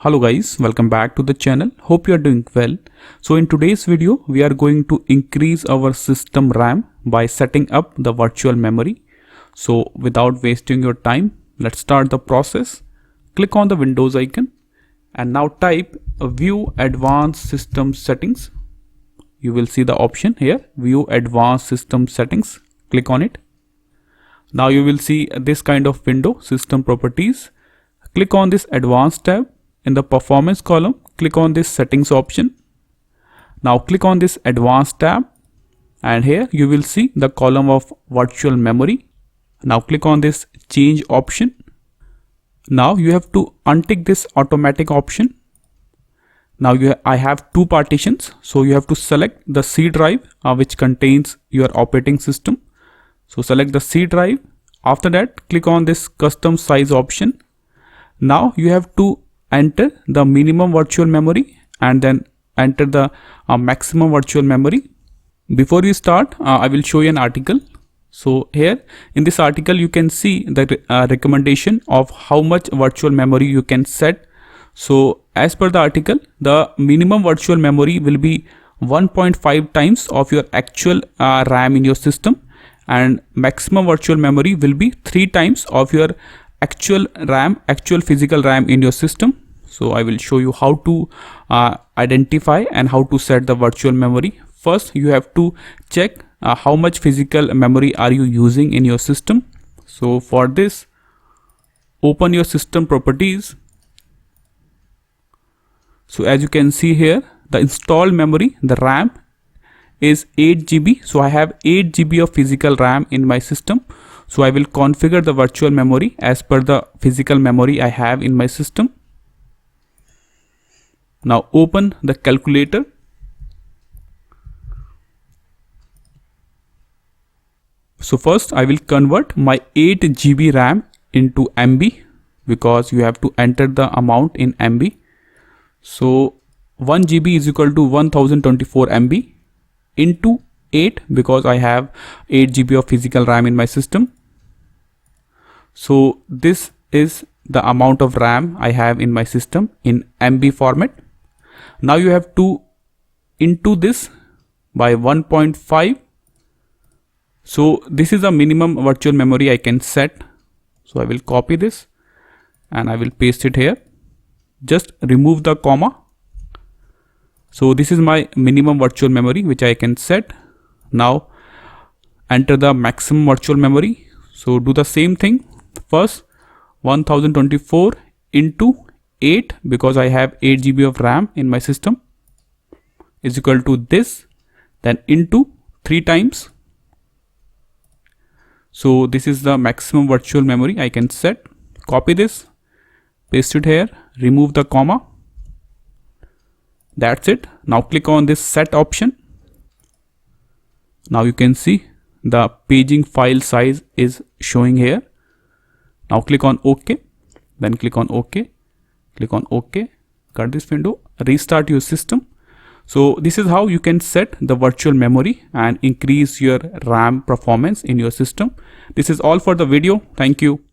Hello guys, welcome back to the channel. Hope you are doing well. So in today's video, we are going to increase our system RAM by setting up the virtual memory. So without wasting your time, let's start the process. Click on the Windows icon and now type View Advanced System Settings. You will see the option here, View Advanced System Settings. Click on it. Now you will see this kind of window, System Properties. Click on this Advanced tab. In the Performance column, click on this Settings option. Now click on this Advanced tab and here you will see the column of Virtual Memory. Now click on this Change option. Now you have to untick this Automatic option. Now I have two partitions, so you have to select the C drive which contains your operating system. So select the C drive. After that, click on this Custom Size option. Now you have to enter the minimum virtual memory and then enter the maximum virtual memory. Before you start, I will show you an article. So here in this article you can see the recommendation of how much virtual memory you can set. So as per the article, the minimum virtual memory will be 1.5 times of your actual RAM in your system, and maximum virtual memory will be 3 times of your actual physical RAM in your system. So I will show you how to identify and how to set the virtual memory. First, you have to check how much physical memory are you using in your system. So for this, open your system properties. So as you can see here, the installed memory, the RAM is 8 GB. So I have 8 GB of physical RAM in my system. So I will configure the virtual memory as per the physical memory I have in my system. Now open the calculator. So first I will convert my 8 GB RAM into MB because you have to enter the amount in MB. So 1 GB is equal to 1024 MB into 8 because I have 8 GB of physical RAM in my system. So this is the amount of RAM I have in my system in MB format. Now you have to into this by 1.5. So this is the minimum virtual memory I can set. So I will copy this and I will paste it here. Just remove the comma. So this is my minimum virtual memory which I can set. Now enter the maximum virtual memory. So do the same thing. First 1024 into 8 because I have 8 GB of RAM in my system is equal to this, then into 3 times. So this is the maximum virtual memory I can set. Copy this, paste it here, remove the comma. That's it. Now click on this set option. Now you can see the paging file size is showing here. Now click on OK, then click on OK, click on OK, cut this window, restart your system. So this is how you can set the virtual memory and increase your RAM performance in your system. This is all for the video. Thank you.